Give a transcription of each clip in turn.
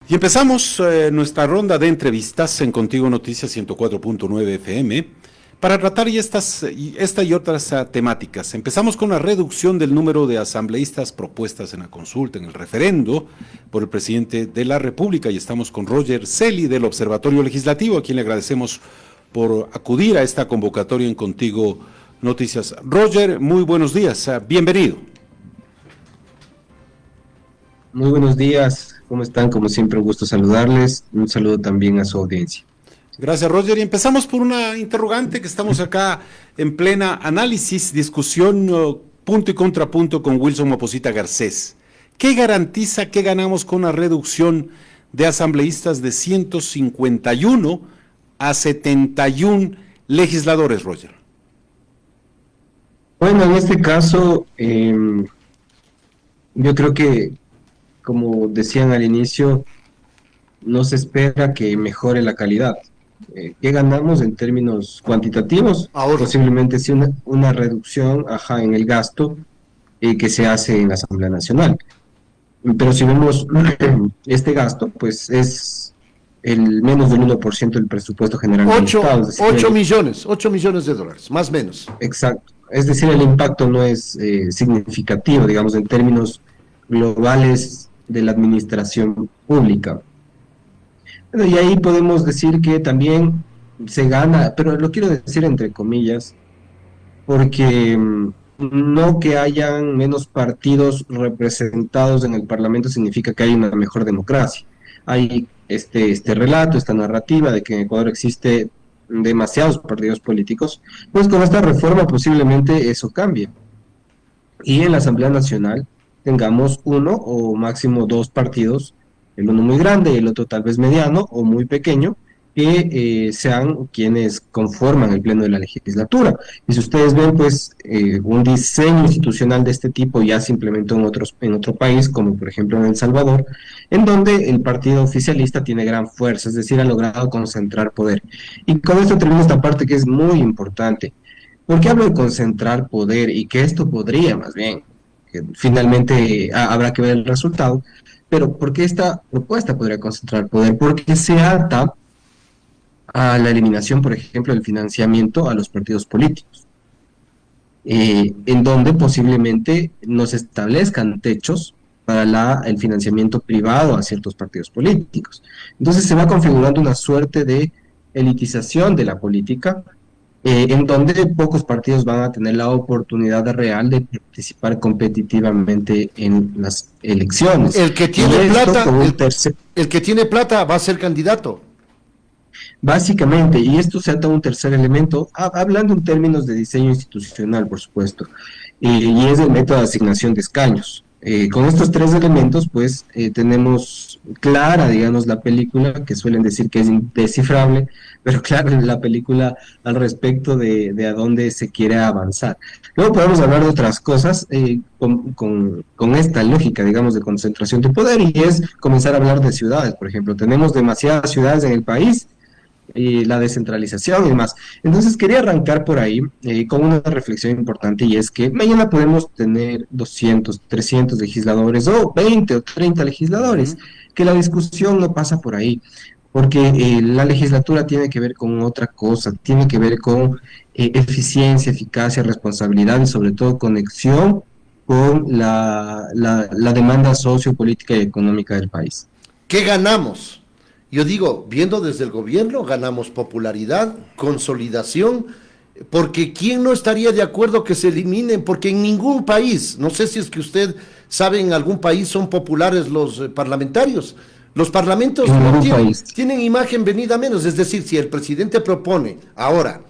Y empezamos nuestra ronda de entrevistas en Contigo Noticias 104.9 FM para tratar esta y otras temáticas. Empezamos con la reducción del número de asambleístas propuestas en la consulta, en el referendo, por el presidente de la República. Y estamos con Roger Celi del Observatorio Legislativo, a quien le agradecemos por acudir a esta convocatoria en Contigo Noticias. Roger, muy buenos días, bienvenido. Muy buenos días, ¿cómo están? Como siempre, un gusto saludarles. Un saludo también a su audiencia. Gracias, Roger. Y empezamos por una interrogante que estamos acá en plena análisis, discusión, punto y contrapunto con Wilson Moposita Garcés. ¿Qué garantiza que ganamos con la reducción de asambleístas de 151 a 71 legisladores, Roger? Bueno, en este caso, yo creo que, como decían al inicio, no se espera que mejore la calidad. ¿Qué ganamos en términos cuantitativos? Ahorro. Posiblemente sí una reducción en el gasto que se hace en la Asamblea Nacional. Pero si vemos este gasto, pues es el menos del 1% del presupuesto general del Estado. Es decir, 8 millones de dólares, más o menos. Exacto. Es decir, el impacto no es significativo, digamos, en términos globales de la administración pública. Bueno, y ahí podemos decir que también se gana, pero lo quiero decir entre comillas, porque no que hayan menos partidos representados en el Parlamento significa que hay una mejor democracia. Hay este relato, esta narrativa de que en Ecuador existe demasiados partidos políticos, pues con esta reforma posiblemente eso cambie. Y en la Asamblea Nacional tengamos uno o máximo dos partidos, el uno muy grande y el otro tal vez mediano o muy pequeño, que sean quienes conforman el pleno de la legislatura. Y si ustedes ven, pues, un diseño institucional de este tipo ya se implementó en otro país, como por ejemplo en El Salvador, en donde el partido oficialista tiene gran fuerza, es decir, ha logrado concentrar poder. Y con esto termino esta parte que es muy importante. ¿Por qué hablo de concentrar poder y que esto podría, más bien, que finalmente habrá que ver el resultado, pero ¿por qué esta propuesta podría concentrar poder? Porque se ata a la eliminación, por ejemplo, del financiamiento a los partidos políticos, en donde posiblemente nos establezcan techos para el financiamiento privado a ciertos partidos políticos. Entonces se va configurando una suerte de elitización de la política, en donde pocos partidos van a tener la oportunidad real de participar competitivamente en las elecciones. El que tiene plata va a ser candidato. Básicamente, y esto se ata a un tercer elemento, hablando en términos de diseño institucional, por supuesto, y es el método de asignación de escaños. Con estos tres elementos, pues, tenemos clara, digamos, la película, que suelen decir que es indescifrable, pero claro, la película al respecto de a dónde se quiere avanzar. Luego podemos hablar de otras cosas con esta lógica, digamos, de concentración de poder, y es comenzar a hablar de ciudades, por ejemplo. Tenemos demasiadas ciudades en el país, y la descentralización y demás. Entonces quería arrancar por ahí con una reflexión importante, y es que mañana podemos tener 200, 300 legisladores o 20 o 30 legisladores, que la discusión no pasa por ahí, porque la legislatura tiene que ver con otra cosa, tiene que ver con eficiencia, eficacia, responsabilidad y sobre todo conexión con la demanda sociopolítica y económica del país. ¿Qué ganamos? Yo digo, viendo desde el gobierno, ganamos popularidad, consolidación, porque ¿quién no estaría de acuerdo que se eliminen? Porque en ningún país, no sé si es que usted sabe, en algún país son populares los parlamentarios. Los parlamentos no tienen imagen venida menos, es decir, si el presidente propone ahora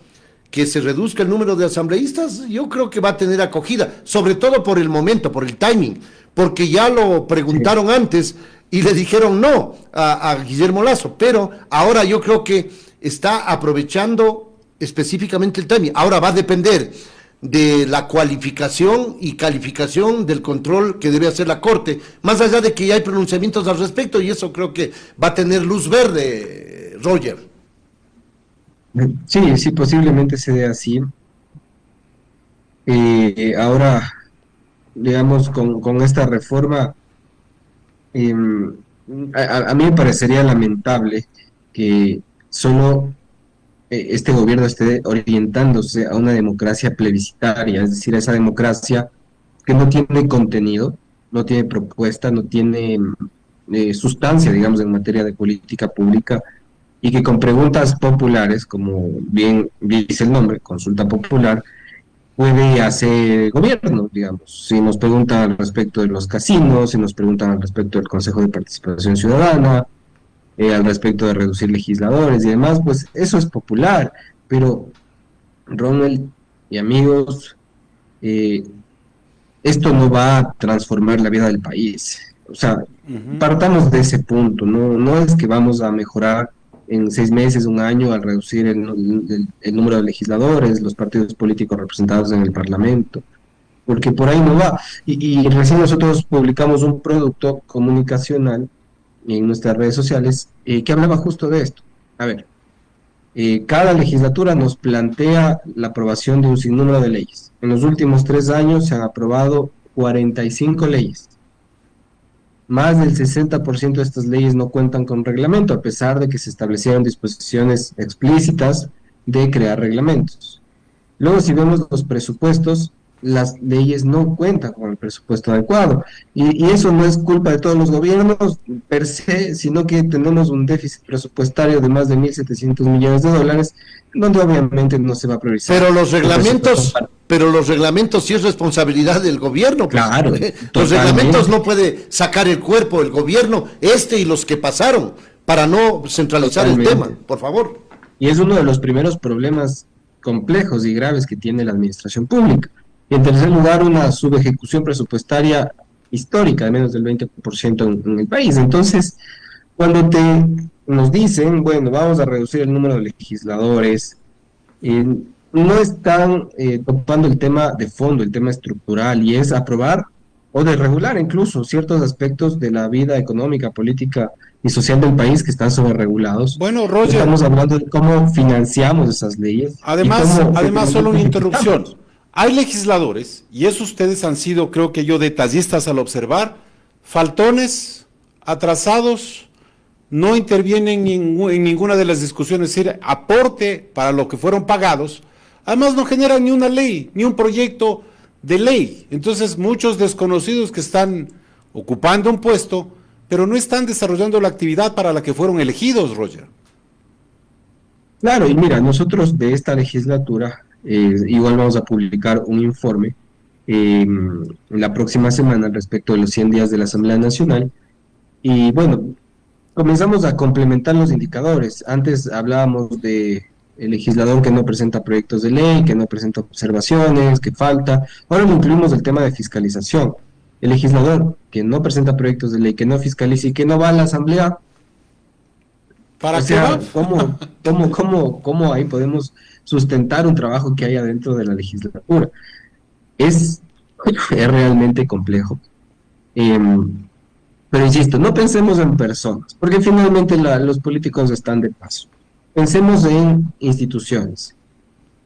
que se reduzca el número de asambleístas, yo creo que va a tener acogida, sobre todo por el momento, por el timing, porque ya lo preguntaron antes y le dijeron no a Guillermo Lasso, pero ahora yo creo que está aprovechando específicamente el timing. Ahora va a depender de la cualificación y calificación del control que debe hacer la Corte, más allá de que ya hay pronunciamientos al respecto, y eso creo que va a tener luz verde, Roger. Sí, posiblemente se dé así. Ahora, digamos, con esta reforma, a mí me parecería lamentable que solo este gobierno esté orientándose a una democracia plebiscitaria, es decir, a esa democracia que no tiene contenido, no tiene propuesta, no tiene sustancia, digamos, en materia de política pública, y que con preguntas populares, como bien dice el nombre, consulta popular, puede hacer gobierno, digamos. Si nos preguntan al respecto de los casinos, si nos preguntan al respecto del Consejo de Participación Ciudadana, al respecto de reducir legisladores y demás, pues eso es popular, pero Ronald y amigos, esto no va a transformar la vida del país. O sea, partamos de ese punto, no es que vamos a mejorar en 6 meses, un año, al reducir el número de legisladores, los partidos políticos representados en el Parlamento, porque por ahí no va. Y recién nosotros publicamos un producto comunicacional en nuestras redes sociales que hablaba justo de esto. A ver, cada legislatura nos plantea la aprobación de un sinnúmero de leyes. En los últimos 3 años se han aprobado 45 leyes. Más del 60% de estas leyes no cuentan con reglamento, a pesar de que se establecieron disposiciones explícitas de crear reglamentos. Luego, si vemos los presupuestos, las leyes no cuentan con el presupuesto adecuado. Y eso no es culpa de todos los gobiernos per se, sino que tenemos un déficit presupuestario de más de 1.700 millones de dólares, donde obviamente no se va a priorizar. Pero los reglamentos sí es responsabilidad del gobierno. Pues. Claro. Los reglamentos no puede sacar el cuerpo el gobierno, y los que pasaron, para no centralizar totalmente el tema, por favor. Y es uno de los primeros problemas complejos y graves que tiene la administración pública. Y en tercer lugar, una subejecución presupuestaria histórica de menos del 20% en el país. Entonces, cuando nos dicen, bueno, vamos a reducir el número de legisladores, no están topando el tema de fondo, el tema estructural, y es aprobar o de regular incluso ciertos aspectos de la vida económica, política y social del país que están sobreregulados. Bueno, Roger, estamos hablando de cómo financiamos esas leyes. Además, solo una interrupción. Hay legisladores, y eso ustedes han sido, creo que yo, detallistas al observar, faltones, atrasados, no intervienen en ninguna de las discusiones, es decir, aporte para lo que fueron pagados. Además, no generan ni una ley, ni un proyecto de ley. Entonces, muchos desconocidos que están ocupando un puesto, pero no están desarrollando la actividad para la que fueron elegidos, Roger. Claro, y mira, nosotros de esta legislatura, igual vamos a publicar un informe la próxima semana al respecto de los 100 días de la Asamblea Nacional, y bueno, comenzamos a complementar los indicadores. Antes hablábamos de el legislador que no presenta proyectos de ley, que no presenta observaciones, que falta. Ahora lo incluimos el tema de fiscalización. El legislador que no presenta proyectos de ley, que no fiscaliza y que no va a la asamblea. ¿Para qué va? ¿Cómo ahí podemos sustentar un trabajo que hay adentro de la legislatura? Es realmente complejo. Pero insisto, no pensemos en personas, porque finalmente los políticos están de paso. Pensemos en instituciones.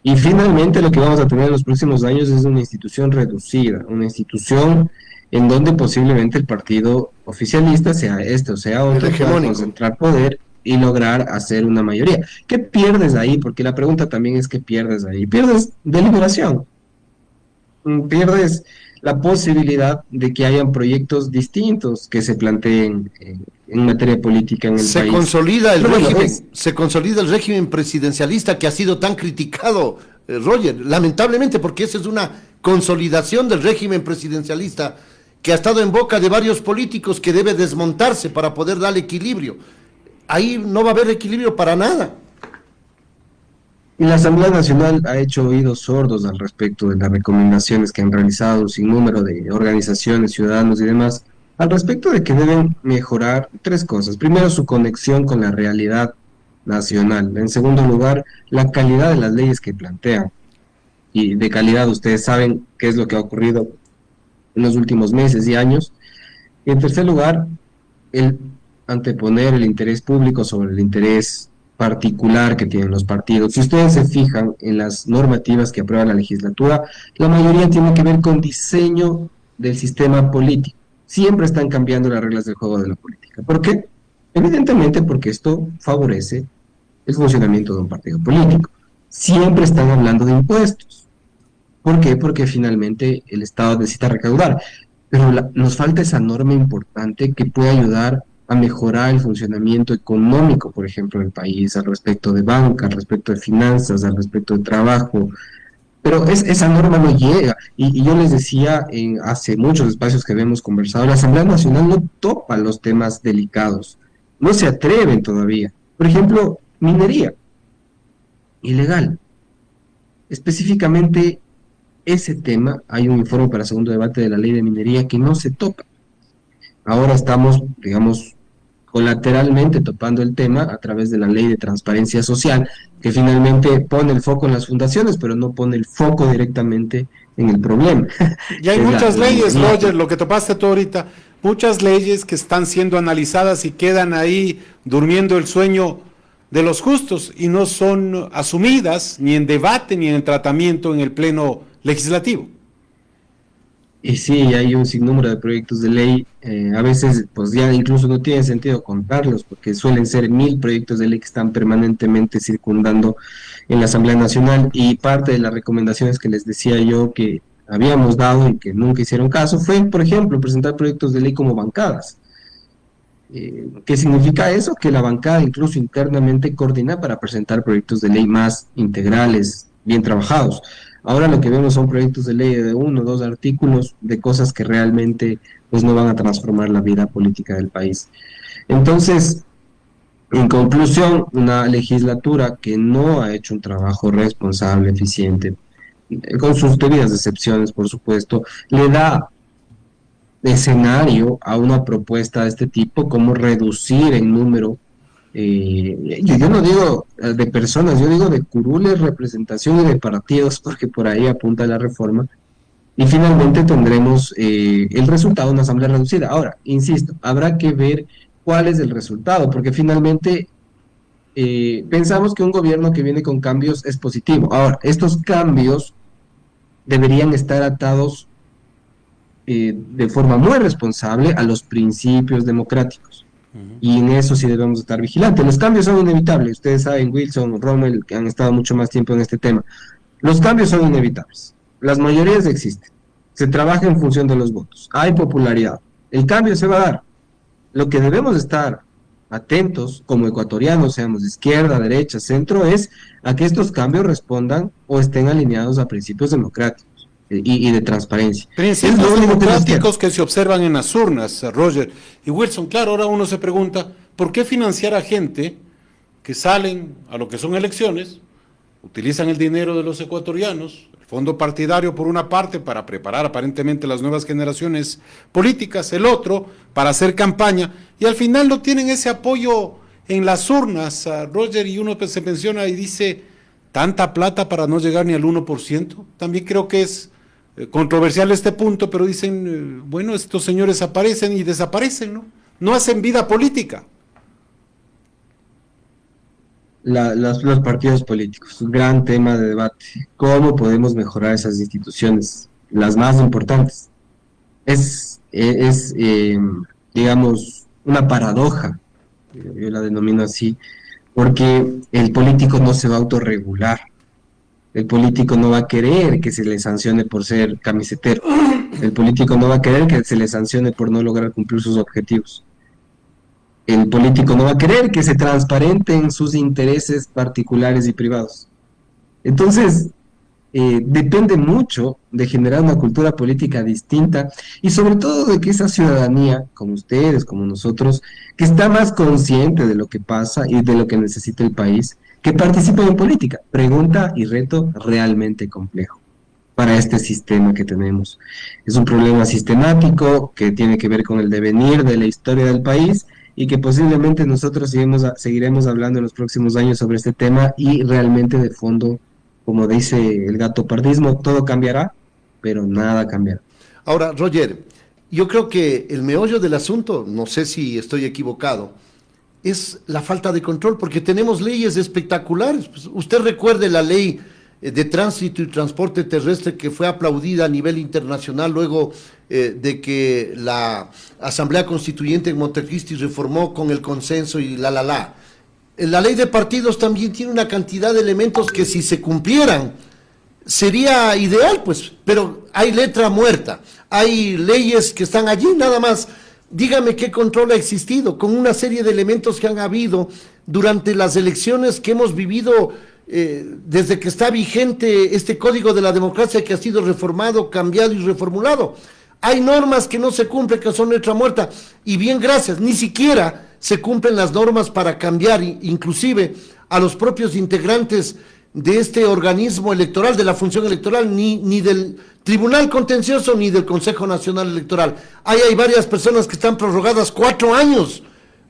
Y finalmente lo que vamos a tener en los próximos años es una institución reducida, una institución en donde posiblemente el partido oficialista, sea este o sea otro, pueda concentrar poder y lograr hacer una mayoría. ¿Qué pierdes ahí? Porque la pregunta también es ¿qué pierdes ahí? Pierdes deliberación. Pierdes la posibilidad de que hayan proyectos distintos que se planteen en materia política en el país. Se consolida el régimen presidencialista que ha sido tan criticado, Roger, lamentablemente, porque esa es una consolidación del régimen presidencialista que ha estado en boca de varios políticos, que debe desmontarse para poder darle equilibrio. Ahí no va a haber equilibrio para nada. Y la Asamblea Nacional ha hecho oídos sordos al respecto de las recomendaciones que han realizado un sinnúmero de organizaciones, ciudadanos y demás, al respecto de que deben mejorar 3 cosas. Primero, su conexión con la realidad nacional. En segundo lugar, la calidad de las leyes que plantean. Y de calidad ustedes saben qué es lo que ha ocurrido en los últimos meses y años. Y en tercer lugar, el anteponer el interés público sobre el interés particular que tienen los partidos. Si ustedes se fijan en las normativas que aprueba la legislatura, la mayoría tiene que ver con diseño del sistema político. Siempre están cambiando las reglas del juego de la política. política. ¿Por qué? Evidentemente porque esto favorece el funcionamiento de un partido político. Siempre están hablando de impuestos. ¿Por qué? Porque finalmente el Estado necesita recaudar, pero nos falta esa norma importante que puede ayudar a mejorar el funcionamiento económico, por ejemplo, del país, al respecto de banca, al respecto de finanzas, al respecto de trabajo, pero esa norma no llega. Y yo les decía hace muchos espacios que habíamos conversado, la Asamblea Nacional no topa los temas delicados, no se atreven todavía. Por ejemplo, minería ilegal. Específicamente ese tema, hay un informe para segundo debate de la ley de minería que no se toca. Ahora estamos, digamos, colateralmente topando el tema a través de la ley de transparencia social, que finalmente pone el foco en las fundaciones, pero no pone el foco directamente en el problema. Y hay muchas leyes, Roger, lo que topaste tú ahorita, muchas leyes que están siendo analizadas y quedan ahí durmiendo el sueño de los justos y no son asumidas ni en debate ni en tratamiento en el pleno legislativo. Y sí, hay un sinnúmero de proyectos de ley, a veces pues ya incluso no tiene sentido contarlos, porque suelen ser 1000 proyectos de ley que están permanentemente circundando en la Asamblea Nacional, y parte de las recomendaciones que les decía yo que habíamos dado y que nunca hicieron caso fue, por ejemplo, presentar proyectos de ley como bancadas. ¿Qué significa eso? Que la bancada incluso internamente coordina para presentar proyectos de ley más integrales, bien trabajados. Ahora lo que vemos son proyectos de ley de 1 o 2 artículos de cosas que realmente pues no van a transformar la vida política del país. Entonces, en conclusión, una legislatura que no ha hecho un trabajo responsable, eficiente, con sus debidas excepciones, por supuesto, le da escenario a una propuesta de este tipo, como reducir el número, yo no digo de personas, yo digo de curules, representaciones de partidos, porque por ahí apunta la reforma, y finalmente tendremos el resultado de una asamblea reducida. Ahora, insisto, habrá que ver cuál es el resultado, porque finalmente pensamos que un gobierno que viene con cambios es positivo. Ahora, estos cambios deberían estar atados de forma muy responsable a los principios democráticos. Y en eso sí debemos estar vigilantes. Los cambios son inevitables. Ustedes saben, Wilson, Rommel, que han estado mucho más tiempo en este tema. Los cambios son inevitables. Las mayorías existen. Se trabaja en función de los votos. Hay popularidad. El cambio se va a dar. Lo que debemos estar atentos como ecuatorianos, seamos de izquierda, derecha, centro, es a que estos cambios respondan o estén alineados a principios democráticos y de transparencia. Principios democráticos que se observan en las urnas, Roger. Y Wilson, claro, ahora uno se pregunta, ¿por qué financiar a gente que salen a lo que son elecciones, utilizan el dinero de los ecuatorianos, el fondo partidario por una parte para preparar aparentemente las nuevas generaciones políticas, el otro para hacer campaña, y al final no tienen ese apoyo en las urnas, Roger, y uno se menciona y dice, tanta plata para no llegar ni al 1%? También creo que es controversial este punto, pero dicen, bueno, estos señores aparecen y desaparecen, ¿no? No hacen vida política. Los partidos políticos, un gran tema de debate. ¿Cómo podemos mejorar esas instituciones, las más importantes? Digamos, una paradoja, yo la denomino así, porque el político no se va a autorregular. El político no va a querer que se le sancione por ser camisetero. El político no va a querer que se le sancione por no lograr cumplir sus objetivos. El político no va a querer que se transparenten sus intereses particulares y privados. Entonces, depende mucho de generar una cultura política distinta y sobre todo de que esa ciudadanía, como ustedes, como nosotros, que está más consciente de lo que pasa y de lo que necesita el país, que participen en política. Pregunta y reto realmente complejo para este sistema que tenemos. Es un problema sistemático que tiene que ver con el devenir de la historia del país y que posiblemente nosotros seguiremos hablando en los próximos años sobre este tema y realmente de fondo, como dice el gato pardismo, todo cambiará, pero nada cambiará. Ahora, Roger, yo creo que el meollo del asunto, no sé si estoy equivocado, es la falta de control, porque tenemos leyes espectaculares. Pues, usted recuerde la ley de Tránsito y Transporte Terrestre que fue aplaudida a nivel internacional luego de que la Asamblea Constituyente en Montecristi reformó con el consenso y la. La ley de partidos también tiene una cantidad de elementos que si se cumplieran sería ideal, pues, pero hay letra muerta, hay leyes que están allí nada más. Dígame qué control ha existido con una serie de elementos que han habido durante las elecciones que hemos vivido desde que está vigente este Código de la Democracia que ha sido reformado, cambiado y reformulado. Hay normas que no se cumplen, que son letra muerta, y bien gracias, ni siquiera se cumplen las normas para cambiar, inclusive a los propios integrantes de este organismo electoral, de la función electoral, ni del Tribunal Contencioso, ni del Consejo Nacional Electoral. Ahí hay varias personas que están prorrogadas 4 años.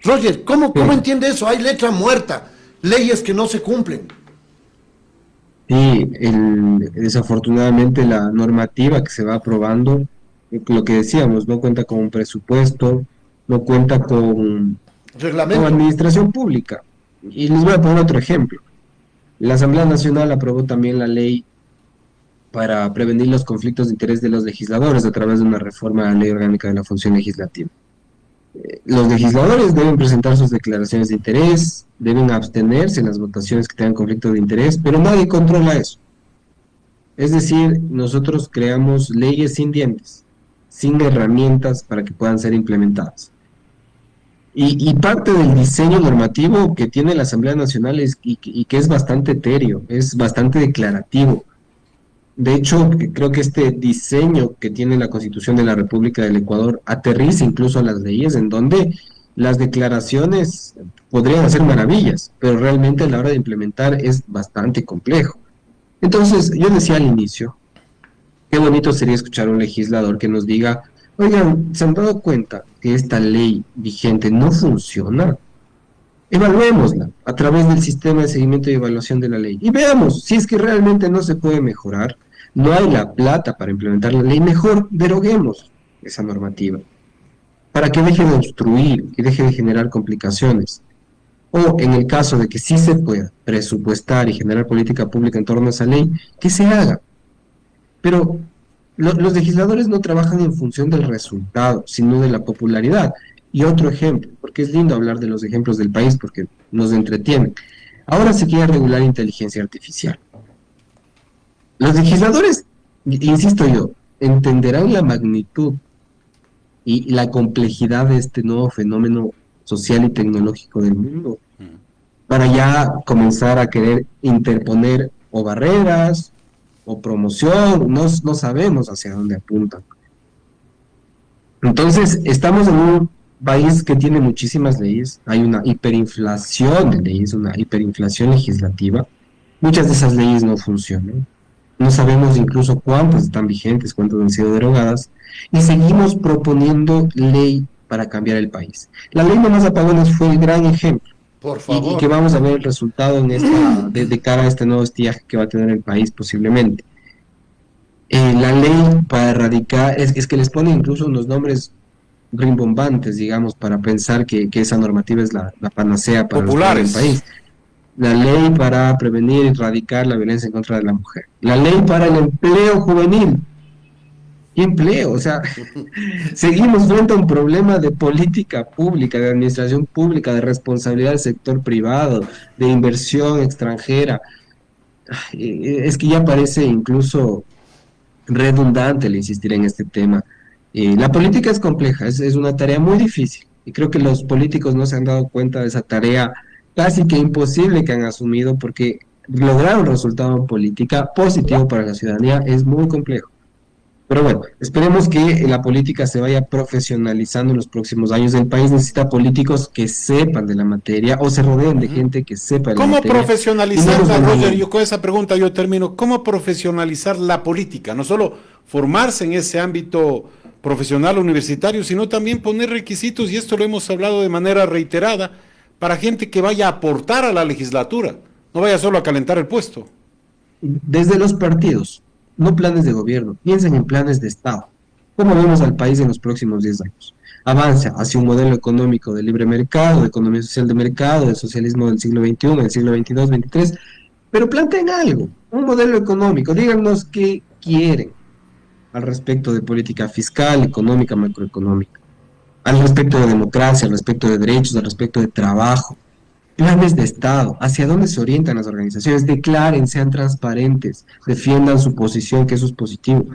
Roger, ¿cómo entiende eso? Hay letra muerta, leyes que no se cumplen. Sí, desafortunadamente la normativa que se va aprobando, lo que decíamos, no cuenta con un presupuesto, no cuenta con administración pública. Y les voy a poner otro ejemplo. La Asamblea Nacional aprobó también la ley para prevenir los conflictos de interés de los legisladores a través de una reforma a la Ley Orgánica de la Función Legislativa. Los legisladores deben presentar sus declaraciones de interés, deben abstenerse en las votaciones que tengan conflicto de interés, pero nadie controla eso. Es decir, nosotros creamos leyes sin dientes, sin herramientas para que puedan ser implementadas. Y parte del diseño normativo que tiene la Asamblea Nacional y que es bastante etéreo, es bastante declarativo. De hecho, creo que este diseño que tiene la Constitución de la República del Ecuador aterriza incluso a las leyes, en donde las declaraciones podrían hacer maravillas, pero realmente a la hora de implementar es bastante complejo. Entonces, yo decía al inicio, qué bonito sería escuchar a un legislador que nos diga: oigan, ¿se han dado cuenta que esta ley vigente no funciona? Evaluémosla a través del sistema de seguimiento y evaluación de la ley y veamos si es que realmente no se puede mejorar, no hay la plata para implementar la ley, mejor deroguemos esa normativa para que deje de obstruir y deje de generar complicaciones. O en el caso de que sí se pueda presupuestar y generar política pública en torno a esa ley, que se haga. Pero los legisladores no trabajan en función del resultado, sino de la popularidad. Y otro ejemplo, porque es lindo hablar de los ejemplos del país, porque nos entretienen. Ahora se quiere regular inteligencia artificial. Los legisladores, insisto yo, entenderán la magnitud y la complejidad de este nuevo fenómeno social y tecnológico del mundo, para ya comenzar a querer interponer o barreras o promoción, no sabemos hacia dónde apuntan. Entonces, estamos en un país que tiene muchísimas leyes, hay una hiperinflación de leyes, una hiperinflación legislativa, muchas de esas leyes no funcionan, no sabemos incluso cuántas están vigentes, cuántas han sido derogadas, y seguimos proponiendo ley para cambiar el país. La ley de más apagones fue el gran ejemplo. Por favor. Y que vamos a ver el resultado en de cara a este nuevo estiaje que va a tener el país posiblemente. La ley para erradicar, es que les ponen incluso unos nombres rimbombantes, digamos, para pensar que esa normativa es la panacea para el país. La ley para prevenir y erradicar la violencia en contra de la mujer. La ley para el empleo juvenil. ¿Qué empleo? O sea, seguimos frente a un problema de política pública, de administración pública, de responsabilidad del sector privado, de inversión extranjera. Es que ya parece incluso redundante el insistir en este tema. La política es compleja, es una tarea muy difícil, y creo que los políticos no se han dado cuenta de esa tarea casi que imposible que han asumido, porque lograr un resultado en política positivo para la ciudadanía es muy complejo. Pero bueno, esperemos que la política se vaya profesionalizando en los próximos años. El país necesita políticos que sepan de la materia o se rodeen de gente que sepa de la materia. ¿Cómo profesionalizarla, Roger? Yo con esa pregunta yo termino. ¿Cómo profesionalizar la política? No solo formarse en ese ámbito profesional universitario, sino también poner requisitos, y esto lo hemos hablado de manera reiterada, para gente que vaya a aportar a la legislatura, no vaya solo a calentar el puesto. Desde los partidos, no planes de gobierno, piensen en planes de Estado. ¿Cómo vemos al país en los próximos 10 años? Avanza hacia un modelo económico de libre mercado, de economía social de mercado, de socialismo del siglo XXI, del siglo XXII, XXIII, pero planteen algo, un modelo económico. Díganos qué quieren al respecto de política fiscal, económica, macroeconómica, al respecto de democracia, al respecto de derechos, al respecto de trabajo, planes de Estado, hacia dónde se orientan las organizaciones, declaren, sean transparentes, defiendan su posición, que eso es positivo.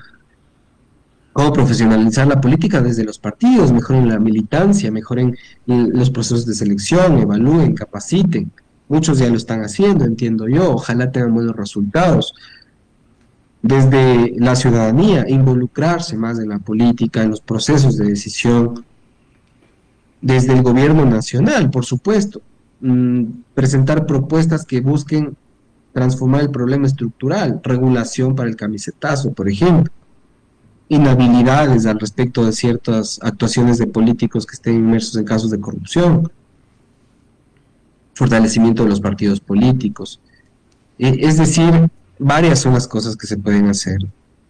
Cómo profesionalizar la política desde los partidos, mejoren la militancia, mejoren los procesos de selección, evalúen, capaciten. Muchos ya lo están haciendo, entiendo yo, ojalá tengan buenos resultados. Desde la ciudadanía, involucrarse más en la política, en los procesos de decisión. Desde el gobierno nacional, por supuesto, presentar propuestas que busquen transformar el problema estructural, regulación para el camisetazo, por ejemplo, inhabilidades al respecto de ciertas actuaciones de políticos que estén inmersos en casos de corrupción, fortalecimiento de los partidos políticos. Es decir, varias son las cosas que se pueden hacer.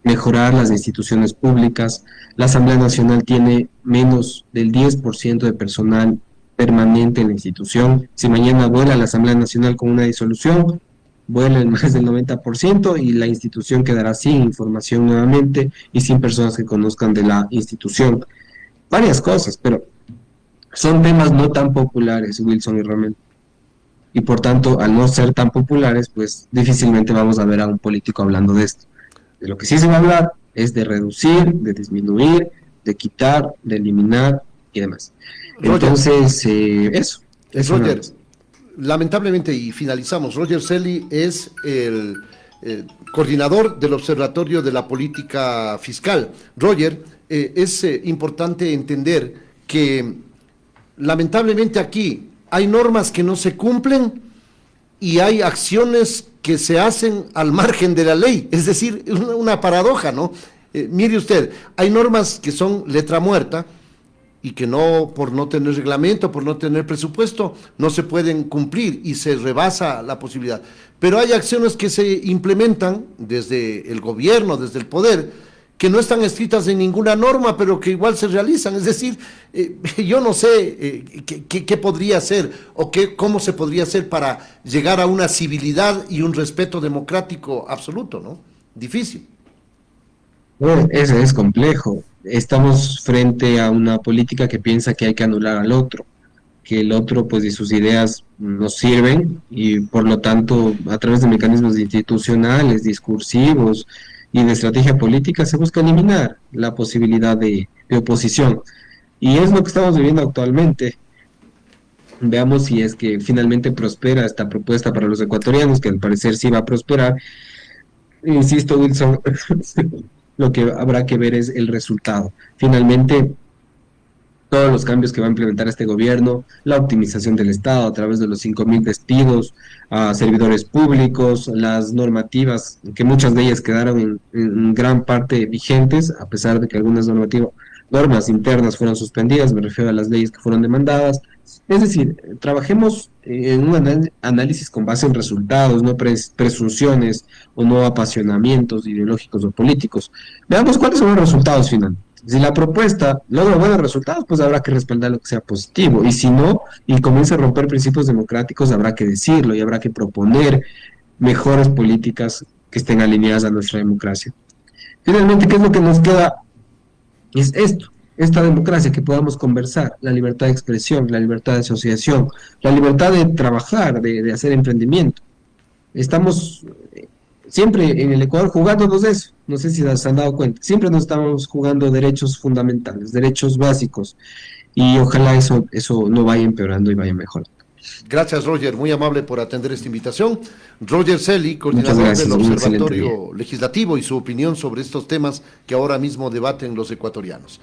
Mejorar las instituciones públicas. La Asamblea Nacional tiene menos del 10% de personal permanente en la institución. Si mañana vuela la Asamblea Nacional con una disolución, vuela en más del 90% y la institución quedará sin información nuevamente y sin personas que conozcan de la institución. Varias cosas, pero son temas no tan populares, Wilson y Ramel. Y por tanto, al no ser tan populares, pues difícilmente vamos a ver a un político hablando de esto. De lo que sí se va a hablar es de reducir, de disminuir, de quitar, de eliminar y demás. Entonces, eso. Roger, lamentablemente, y finalizamos, Roger Celi es el coordinador del Observatorio de la Política Fiscal. Roger, es importante entender que lamentablemente aquí hay normas que no se cumplen y hay acciones que se hacen al margen de la ley, es decir, una paradoja, ¿no? Mire usted, hay normas que son letra muerta y que no, por no tener reglamento, por no tener presupuesto, no se pueden cumplir y se rebasa la posibilidad. Pero hay acciones que se implementan desde el gobierno, desde el poder, que no están escritas en ninguna norma, pero que igual se realizan. Es decir, yo no sé qué podría ser o cómo se podría hacer para llegar a una civilidad y un respeto democrático absoluto, ¿no? Difícil. Eso es complejo. Estamos frente a una política que piensa que hay que anular al otro, que el otro pues y sus ideas nos sirven y por lo tanto a través de mecanismos institucionales, discursivos y de estrategia política se busca eliminar la posibilidad de oposición. Y es lo que estamos viviendo actualmente. Veamos si es que finalmente prospera esta propuesta para los ecuatorianos, que al parecer sí va a prosperar. Insisto, Wilson, lo que habrá que ver es el resultado. Finalmente, todos los cambios que va a implementar este gobierno, la optimización del Estado a través de los 5.000 despidos a servidores públicos, las normativas, que muchas de ellas quedaron en gran parte vigentes, a pesar de que algunas normas internas fueron suspendidas, me refiero a las leyes que fueron demandadas. Es decir, trabajemos en un análisis con base en resultados, no presunciones o no apasionamientos ideológicos o políticos. Veamos cuáles son los resultados finales. Si la propuesta logra buenos resultados, pues habrá que respaldar lo que sea positivo. Y si no, y comienza a romper principios democráticos, habrá que decirlo y habrá que proponer mejores políticas que estén alineadas a nuestra democracia. Finalmente, ¿qué es lo que nos queda? Es esta democracia, que podamos conversar, la libertad de expresión, la libertad de asociación, la libertad de trabajar, de hacer emprendimiento. Estamos siempre en el Ecuador jugándonos eso, no sé si se han dado cuenta, siempre nos estamos jugando derechos fundamentales, derechos básicos, y ojalá eso no vaya empeorando y vaya mejorando. Gracias, Roger, muy amable por atender esta invitación. Roger Celi, coordinador del Observatorio Legislativo, y su opinión sobre estos temas que ahora mismo debaten los ecuatorianos.